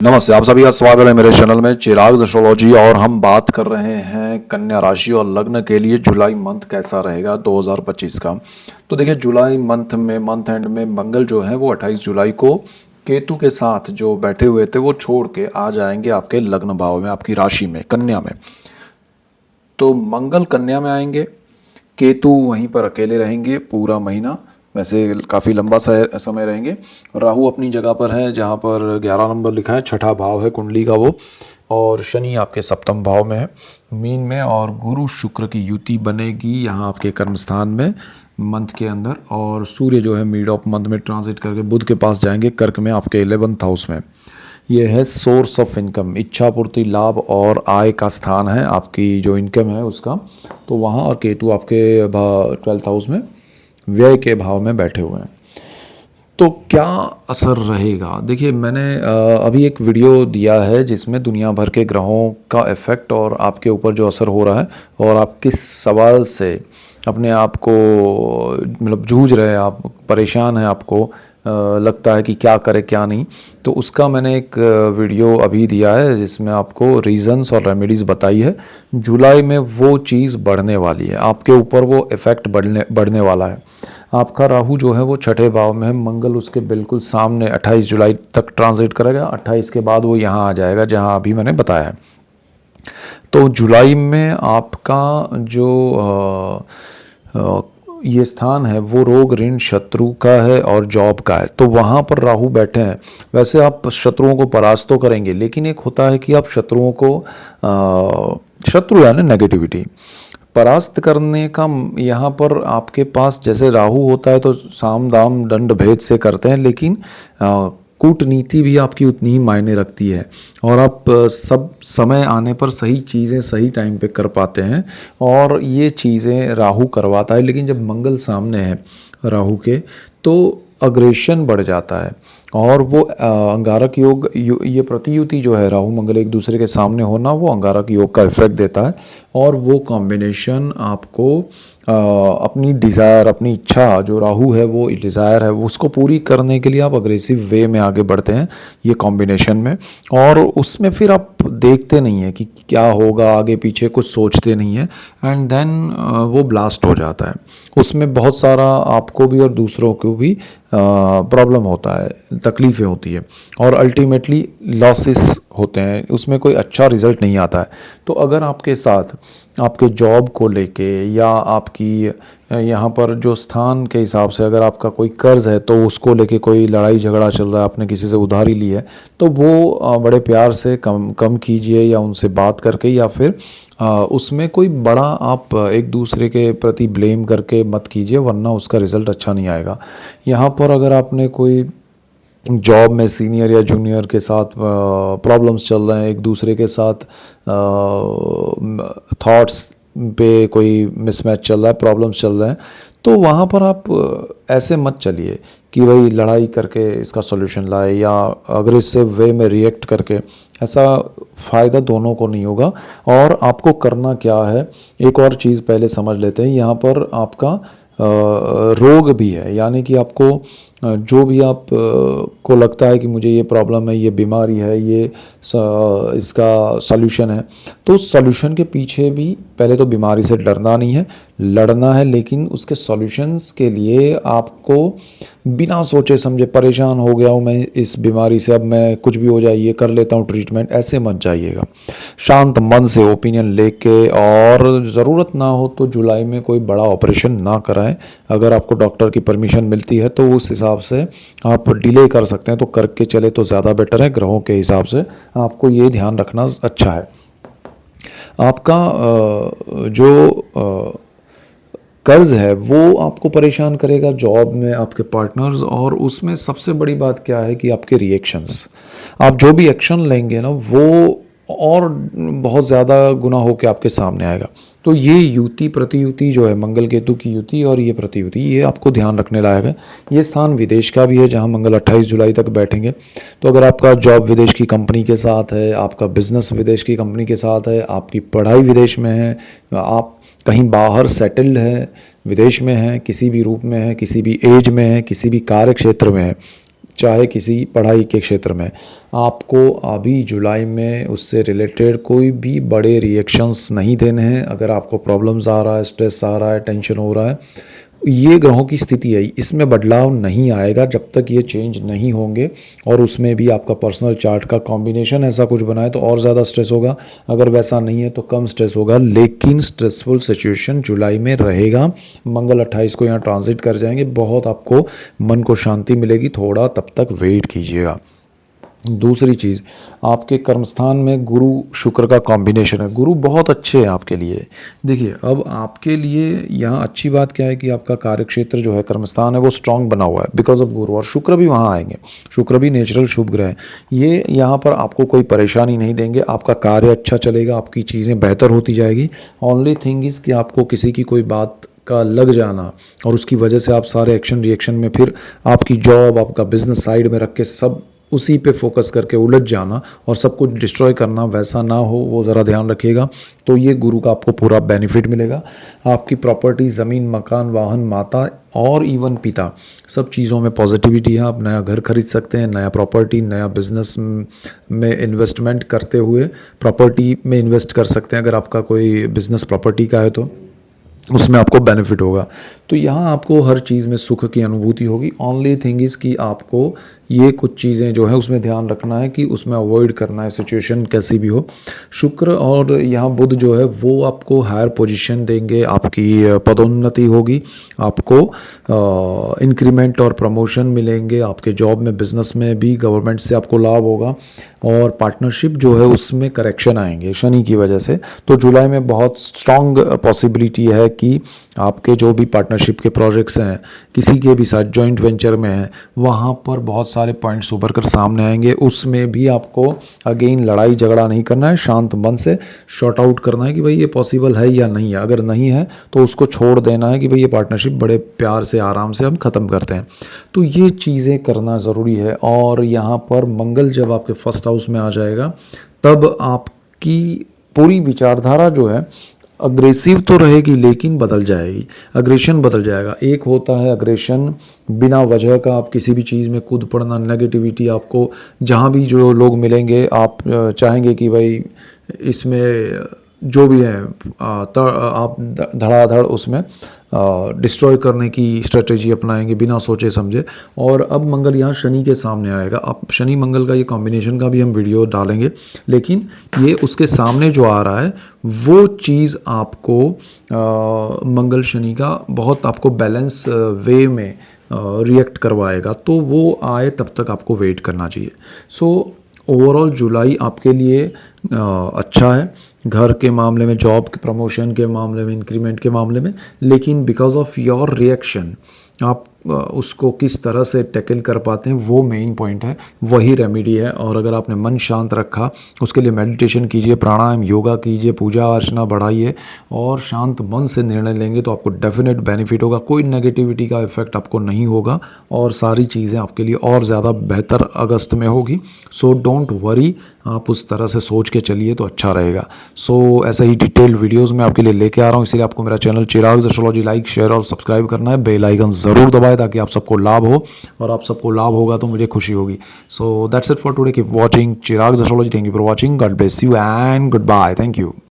नमस्ते, आप सभी का स्वागत है मेरे चैनल में चिराग एस्ट्रोलॉजी। और हम बात कर रहे हैं कन्या राशि और लग्न के लिए जुलाई मंथ कैसा रहेगा 2025 का। तो देखिए, जुलाई मंथ में मंथ एंड में मंगल जो है वो 28 जुलाई को केतु के साथ जो बैठे हुए थे वो छोड़ के आ जाएंगे आपके लग्न भाव में, आपकी राशि में, कन्या में। तो मंगल कन्या में आएंगे, केतु वहीं पर अकेले रहेंगे पूरा महीना, वैसे काफ़ी लंबा समय रहेंगे। राहु अपनी जगह पर है जहाँ पर 11 नंबर लिखा है, छठा भाव है कुंडली का वो। और शनि आपके सप्तम भाव में है, मीन में। और गुरु शुक्र की युति बनेगी यहाँ आपके कर्म स्थान में मंथ के अंदर। और सूर्य जो है मिड ऑफ मंथ में ट्रांजिट करके बुध के पास जाएंगे कर्क में, आपके 11th हाउस में। ये है सोर्स ऑफ इनकम, इच्छा पूर्ति, लाभ और आय का स्थान है आपकी जो इनकम है उसका। तो वहाँ, और केतु आपके 12th हाउस में व्यय के भाव में बैठे हुए हैं। तो क्या असर रहेगा? देखिए, मैंने अभी एक वीडियो दिया है जिसमें दुनिया भर के ग्रहों का इफेक्ट और आपके ऊपर जो असर हो रहा है, और आप किस सवाल से अपने आप को मतलब जूझ रहे हैं, आप परेशान हैं, आपको लगता है कि क्या करें क्या नहीं। तो उसका मैंने एक वीडियो अभी दिया है जिसमें आपको रीजंस और रेमेडीज़ बताई है। जुलाई में वो चीज़ बढ़ने वाली है, आपके ऊपर वो इफ़ेक्ट बढ़ने वाला है। आपका राहु जो है वो छठे भाव में है, मंगल उसके बिल्कुल सामने 28 जुलाई तक ट्रांजिट करेगा। 28 के बाद वो यहाँ आ जाएगा जहाँ अभी मैंने बताया है। तो जुलाई में आपका जो ये स्थान है वो रोग, ऋण, शत्रु का है और जॉब का है। तो वहाँ पर राहु बैठे हैं। वैसे आप शत्रुओं को परास्त तो करेंगे, लेकिन एक होता है कि आप शत्रुओं को शत्रु यानी नेगेटिविटी परास्त करने का, यहाँ पर आपके पास जैसे राहु होता है तो साम दाम दंड भेद से करते हैं, लेकिन कूटनीति भी आपकी उतनी ही मायने रखती है। और आप सब समय आने पर सही चीज़ें सही टाइम पे कर पाते हैं, और ये चीज़ें राहु करवाता है। लेकिन जब मंगल सामने है राहु के, तो अग्रेशन बढ़ जाता है। और वो अंगारक योग, ये प्रतियुति जो है राहु मंगल एक दूसरे के सामने होना, वो अंगारक योग का इफेक्ट देता है। और वो कॉम्बिनेशन आपको अपनी डिज़ायर, अपनी इच्छा, जो राहु है वो डिज़ायर है, वो उसको पूरी करने के लिए आप अग्रेसिव वे में आगे बढ़ते हैं ये कॉम्बिनेशन में। और उसमें फिर आप देखते नहीं हैं कि क्या होगा आगे पीछे, कुछ सोचते नहीं हैं, एंड देन वो ब्लास्ट हो जाता है। उसमें बहुत सारा आपको भी और दूसरों को भी प्रॉब्लम होता है, तकलीफ़ें होती है, और अल्टीमेटली लॉसेस होते हैं, उसमें कोई अच्छा रिजल्ट नहीं आता है। तो अगर आपके साथ आपके जॉब को लेके या आपकी यहाँ पर जो स्थान के हिसाब से अगर आपका कोई कर्ज है तो उसको लेके कोई लड़ाई झगड़ा चल रहा है, आपने किसी से उधारी ली है, तो वो बड़े प्यार से कम कीजिए, या उनसे बात करके, या फिर उसमें कोई बड़ा आप एक दूसरे के प्रति ब्लेम करके मत कीजिए, वरना उसका रिज़ल्ट अच्छा नहीं आएगा। यहाँ पर अगर आपने कोई जॉब में सीनियर या जूनियर के साथ प्रॉब्लम्स चल रहे हैं, एक दूसरे के साथ थॉट्स पे कोई मिसमैच चल रहा है, प्रॉब्लम्स चल रहे हैं, तो वहाँ पर आप ऐसे मत चलिए कि भाई लड़ाई करके इसका सॉल्यूशन लाए, या अग्रेसिव वे में रिएक्ट करके। ऐसा फ़ायदा दोनों को नहीं होगा। और आपको करना क्या है, एक और चीज़ पहले समझ लेते हैं। यहाँ पर आपका रोग भी है, यानी कि आपको जो भी आप को लगता है कि मुझे ये प्रॉब्लम है, ये बीमारी है, ये इसका सॉल्यूशन है, तो उस सॉल्यूशन के पीछे भी पहले तो बीमारी से डरना नहीं है, लड़ना है। लेकिन उसके सॉल्यूशंस के लिए आपको बिना सोचे समझे, परेशान हो गया हूँ मैं इस बीमारी से, अब मैं कुछ भी हो जाए ये कर लेता हूँ ट्रीटमेंट, ऐसे मत जाइएगा। शांत मन से ओपिनियन लेके, और ज़रूरत ना हो तो जुलाई में कोई बड़ा ऑपरेशन ना कराएं। अगर आपको डॉक्टर की परमिशन मिलती है तो उस हिसाब से आप डिले कर सकते हैं, तो करके चले तो ज़्यादा बेटर है। ग्रहों के हिसाब से आपको ये ध्यान रखना अच्छा है। आपका जो कर्ज है वो आपको परेशान करेगा जॉब में, आपके पार्टनर्स। और उसमें सबसे बड़ी बात क्या है कि आपके रिएक्शंस, आप जो भी एक्शन लेंगे ना वो और बहुत ज़्यादा गुना होकर आपके सामने आएगा। तो ये युति प्रतियुति जो है, मंगल केतु की युति और ये प्रतियुति, ये आपको ध्यान रखने लायक है। ये स्थान विदेश का भी है जहां मंगल 28 जुलाई तक बैठेंगे। तो अगर आपका जॉब विदेश की कंपनी के साथ है, आपका बिजनेस विदेश की कंपनी के साथ है, आपकी पढ़ाई विदेश में है, आप कहीं बाहर सेटल्ड है, विदेश में है, किसी भी रूप में है, किसी भी एज में है, किसी भी कार्य क्षेत्र में है, चाहे किसी पढ़ाई के क्षेत्र में, आपको अभी जुलाई में उससे रिलेटेड कोई भी बड़े रिएक्शंस नहीं देने हैं। अगर आपको प्रॉब्लम्स आ रहा है, स्ट्रेस आ रहा है, टेंशन हो रहा है, ये ग्रहों की स्थिति है, इसमें बदलाव नहीं आएगा जब तक ये चेंज नहीं होंगे। और उसमें भी आपका पर्सनल चार्ट का कॉम्बिनेशन ऐसा कुछ बना है तो और ज़्यादा स्ट्रेस होगा, अगर वैसा नहीं है तो कम स्ट्रेस होगा, लेकिन स्ट्रेसफुल सिचुएशन जुलाई में रहेगा। मंगल 28 को यहाँ ट्रांजिट कर जाएंगे, बहुत आपको मन को शांति मिलेगी, थोड़ा तब तक वेट कीजिएगा। दूसरी चीज़, आपके कर्मस्थान में गुरु शुक्र का कॉम्बिनेशन है, गुरु बहुत अच्छे हैं आपके लिए। देखिए अब आपके लिए यहाँ अच्छी बात क्या है कि आपका कार्यक्षेत्र जो है, कर्मस्थान है, वो स्ट्रांग बना हुआ है बिकॉज ऑफ गुरु, और शुक्र भी वहाँ आएंगे। शुक्र भी नेचुरल शुभ ग्रह है, ये यहाँ पर आपको कोई परेशानी नहीं देंगे, आपका कार्य अच्छा चलेगा, आपकी चीज़ें बेहतर होती जाएगी। ओनली थिंग इज़ कि आपको किसी की कोई बात का लग जाना और उसकी वजह से आप सारे एक्शन रिएक्शन में फिर आपकी जॉब, आपका बिजनेस साइड में रख के सब उसी पे फोकस करके उलझ जाना और सब कुछ डिस्ट्रॉय करना, वैसा ना हो, वो ज़रा ध्यान रखिएगा। तो ये गुरु का आपको पूरा बेनिफिट मिलेगा। आपकी प्रॉपर्टी, ज़मीन, मकान, वाहन, माता और इवन पिता, सब चीज़ों में पॉजिटिविटी है। आप नया घर खरीद सकते हैं, नया प्रॉपर्टी, नया बिजनेस में इन्वेस्टमेंट करते हुए प्रॉपर्टी में इन्वेस्ट कर सकते हैं। अगर आपका कोई बिजनेस प्रॉपर्टी का है तो उसमें आपको बेनिफिट होगा। तो यहाँ आपको हर चीज़ में सुख की अनुभूति होगी। ओनली थिंग इज़ कि आपको ये कुछ चीज़ें जो है उसमें ध्यान रखना है कि उसमें अवॉइड करना है, सिचुएशन कैसी भी हो। शुक्र और यहाँ बुध जो है वो आपको हायर पोजीशन देंगे, आपकी पदोन्नति होगी, आपको इंक्रीमेंट और प्रमोशन मिलेंगे, आपके जॉब में, बिजनेस में भी गवर्नमेंट से आपको लाभ होगा, और पार्टनरशिप जो है उसमें करेक्शन आएंगे शनि की वजह से। तो जुलाई में बहुत स्ट्रांग पॉसिबिलिटी है कि आपके जो भी पार्टनरशिप के प्रोजेक्ट्स हैं, किसी के भी साथ जॉइंट वेंचर में हैं, वहाँ पर बहुत सारे पॉइंट्स उभर कर सामने आएंगे। उसमें भी आपको अगेन लड़ाई झगड़ा नहीं करना है, शांत मन से शॉर्ट आउट करना है कि भाई ये पॉसिबल है या नहीं है। अगर नहीं है तो उसको छोड़ देना है कि भाई ये पार्टनरशिप बड़े प्यार से, आराम से हम ख़त्म करते हैं। तो ये चीज़ें करना ज़रूरी है। और यहाँ पर मंगल जब आपके फर्स्ट हाउस में आ जाएगा तब आपकी पूरी विचारधारा जो है अग्रेसिव तो रहेगी लेकिन बदल जाएगी, अग्रेशन बदल जाएगा। एक होता है अग्रेशन बिना वजह का, आप किसी भी चीज़ में कूद पड़ना, नेगेटिविटी, आपको जहाँ भी जो लोग मिलेंगे आप चाहेंगे कि भाई इसमें जो भी है आप धड़ाधड़ उसमें डिस्ट्रॉय करने की स्ट्रेटेजी अपनाएंगे बिना सोचे समझे। और अब मंगल यहाँ शनि के सामने आएगा। अब शनि मंगल का ये कॉम्बिनेशन का भी हम वीडियो डालेंगे, लेकिन ये उसके सामने जो आ रहा है वो चीज़ आपको मंगल शनि का बहुत आपको बैलेंस वे में रिएक्ट करवाएगा। तो वो आए तब तक आपको वेट करना चाहिए। सो ओवरऑल जुलाई आपके लिए अच्छा है, घर के मामले में, जॉब के प्रमोशन के मामले में, इंक्रीमेंट के मामले में। लेकिन बिकॉज ऑफ योर रिएक्शन आप उसको किस तरह से टैकल कर पाते हैं वो मेन पॉइंट है, वही रेमेडी है। और अगर आपने मन शांत रखा, उसके लिए मेडिटेशन कीजिए, प्राणायाम, योगा कीजिए, पूजा अर्चना बढ़ाइए और शांत मन से निर्णय लेंगे तो आपको डेफिनेट बेनिफिट होगा। कोई नेगेटिविटी का इफेक्ट आपको नहीं होगा और सारी चीज़ें आपके लिए और ज़्यादा बेहतर अगस्त में होगी। सो डोंट वरी, आप उस तरह से सोच के चलिए तो अच्छा रहेगा। सो ऐसे ही डिटेल्ड वीडियोज़ मैं आपके लिए लेके आ रहा हूँ, इसलिए आपको मेरा चैनल चिराग एस्ट्रोलॉजी लाइक, शेयर और सब्सक्राइब करना है। बेल आइकन ज़रूर दबाएं ताकि आप सबको लाभ हो, और आप सबको लाभ होगा तो मुझे खुशी होगी। So that's it for today, keep watching Chirag astrology. Thank you for watching, God bless you and goodbye, thank you.